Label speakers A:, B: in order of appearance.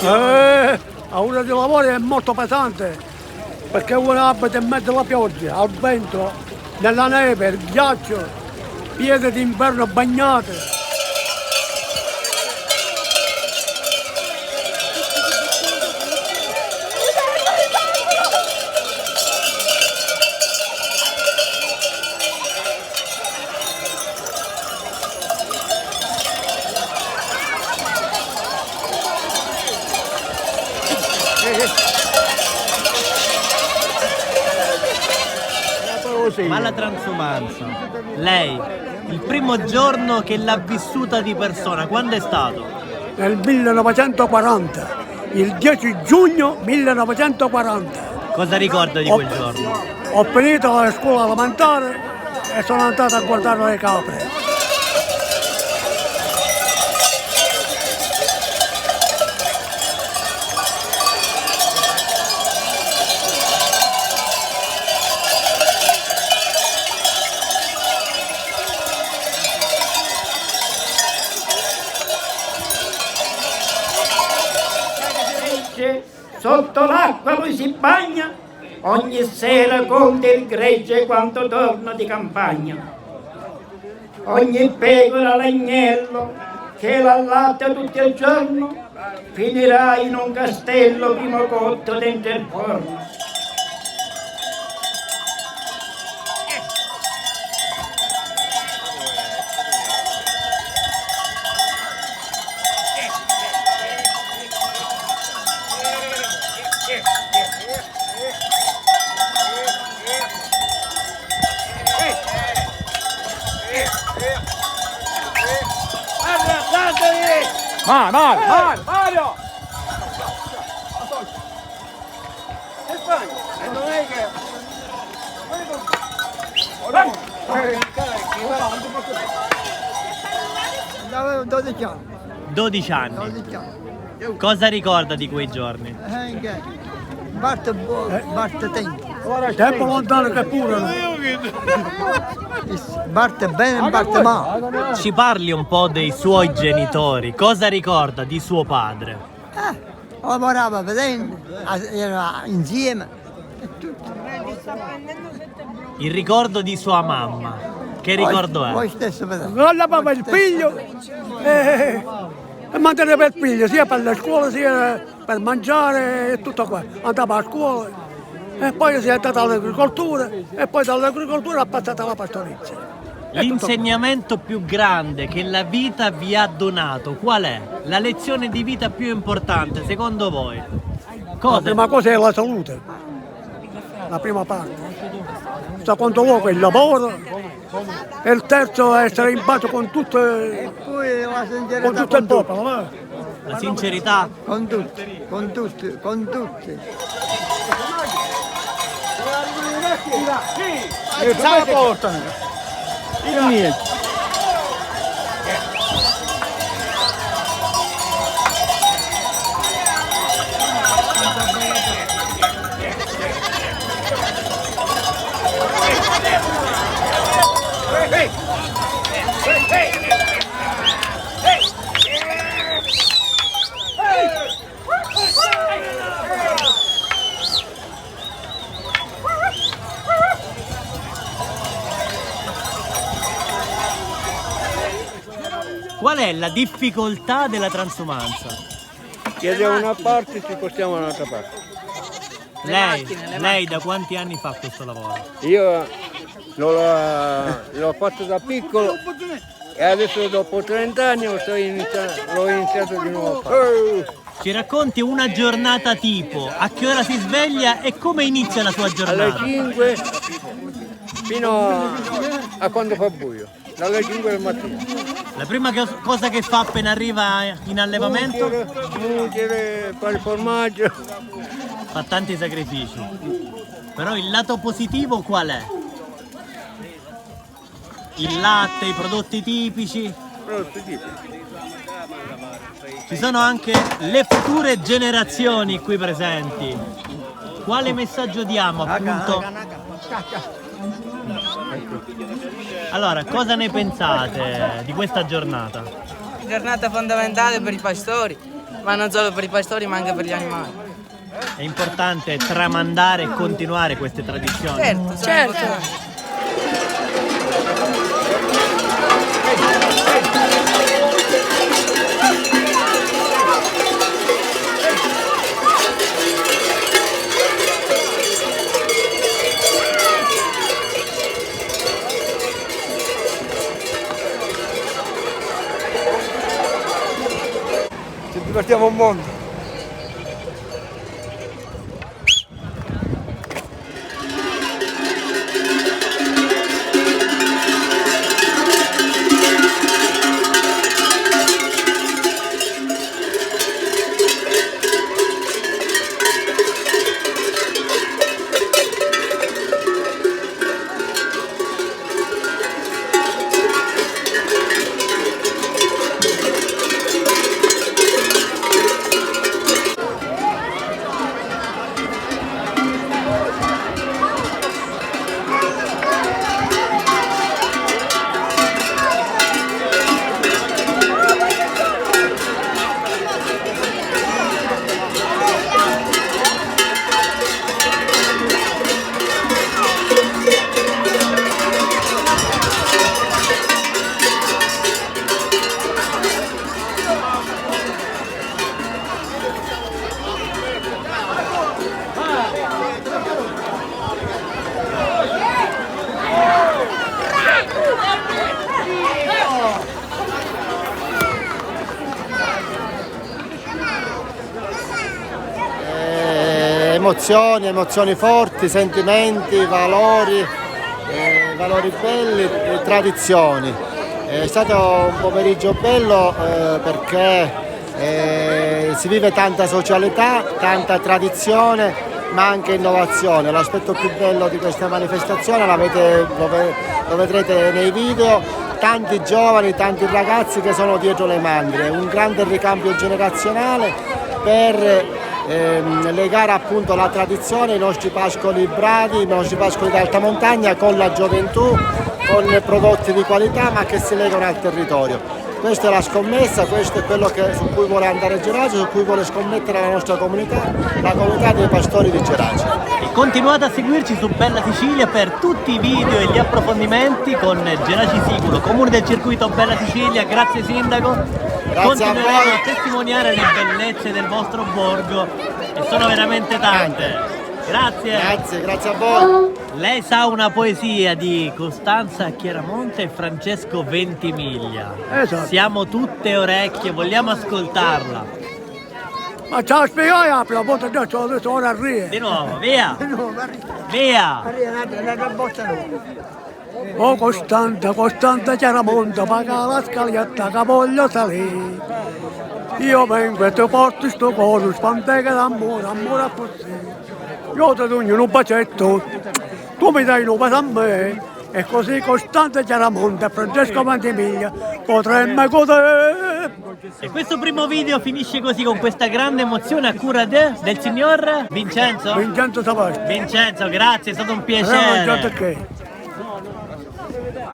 A: La ora di lavoro è molto pesante perché uno abita in mezzo alla pioggia, al vento, nella neve, il ghiaccio, piede d'inverno bagnate.
B: Ma la transumanza, lei, il primo giorno che l'ha vissuta di persona, quando è stato?
A: Nel 1940, il 10 giugno 1940.
B: Cosa ricorda di quel giorno?
A: Ho finito la scuola elementare e sono andato a guardare le capre.
C: Sotto l'acqua lui si bagna, ogni sera conta il gregge quando torna di campagna. Ogni pecora l'agnello che l'allatta tutto il giorno finirà in un castello primo cotto dentro il forno.
D: Mario!
C: Non è che...
D: 12 anni.
B: 12 anni.
D: 12 anni.
B: Cosa ricorda di quei giorni?
D: Parte buono, parte tempo.
A: Tempo lontano che pure.
D: Parte bene, parte male.
B: Ci parli un po' dei suoi genitori, cosa ricorda di suo padre?
D: Lavorava vedendo, era insieme.
B: Il ricordo di sua mamma, che ricordo è?
D: Voi stesso vedete.
A: Lavava il figlio e manteneva il figlio sia per le scuole sia per mangiare e tutto qua. Andava a scuola e poi si è andata all'agricoltura e poi dall'agricoltura ha passato alla pastorizia.
B: L'insegnamento più grande che la vita vi ha donato, qual è? La lezione di vita più importante, secondo voi?
A: La
B: Cosa?
A: prima cosa è la salute, la prima parte. Secondo luogo il lavoro e il terzo è essere in pace con tutto,
D: Poi la sincerità
A: con tutto il popolo.
B: La sincerità?
D: Con tutti, con tutti, con tutti.
A: E sai che portano? Il niente.
B: Qual è la difficoltà della transumanza?
E: Chiediamo una parte e ci spostiamo dall'altra parte.
B: Lei da quanti anni fa questo lavoro?
E: Io l'ho fatto da piccolo e adesso dopo 30 anni l'ho iniziato di nuovo a fare.
B: Ci racconti una giornata tipo, a che ora si sveglia e come inizia la sua
E: Alle
B: giornata?
E: 5 fino a quando fa buio, dalle 5 del mattino.
B: La prima cosa che fa appena arriva in allevamento?
E: Mungere, fare il formaggio.
B: Fa tanti sacrifici. Però il lato positivo qual è? Il latte, i prodotti tipici.
E: Prodotti tipici.
B: Ci sono anche le future generazioni qui presenti. Quale messaggio diamo appunto? Allora, cosa ne pensate di questa giornata?
F: Giornata fondamentale per i pastori. ma non solo per i pastori ma anche per gli animali.
B: È importante tramandare e continuare queste tradizioni.
F: Certo.
E: Ci divertiamo un mondo.
G: Emozioni forti, sentimenti, valori belli, tradizioni. È stato un pomeriggio bello perché si vive tanta socialità, tanta tradizione, ma anche innovazione. L'aspetto più bello di questa manifestazione lo vedrete nei video, tanti giovani, tanti ragazzi che sono dietro le mandrie, un grande ricambio generazionale per legare appunto la tradizione, i nostri pascoli bravi, i nostri pascoli d'alta montagna con la gioventù, con prodotti di qualità ma che si legano al territorio. Questa è la scommessa, questo è quello su cui vuole andare Gerace, su cui vuole scommettere la nostra comunità, la comunità dei pastori di Gerace.
B: E continuate a seguirci su Bella Sicilia per tutti i video e gli approfondimenti con Gerace Siculo, comune del circuito Bella Sicilia. Grazie sindaco. Continueremo a testimoniare le bellezze del vostro borgo e sono veramente tante. Grazie.
G: Grazie a voi.
B: Lei sa una poesia di Costanza Chiaramonte e Francesco Ventimiglia.
A: Esatto.
B: Siamo tutte orecchie, vogliamo ascoltarla.
A: Ma ce la spiegai la prima volta, già ce l'ho detto ora a rie.
B: Di nuovo, via! Via!
A: Oh Costanza Chiaramonte, paga la scaglietta che voglio salire. Io vengo e ti porto sto coro, spantega d'amore, amore a così. Io ti do un bacetto, tu mi dai un bacio a me, e così Costanza Chiaramonte e Francesco Ventimiglia potremmo godere.
B: E questo primo video finisce così, con questa grande emozione a cura del signor Vincenzo?
A: Vincenzo Savasti.
B: Vincenzo, grazie, è stato un piacere.
A: Che?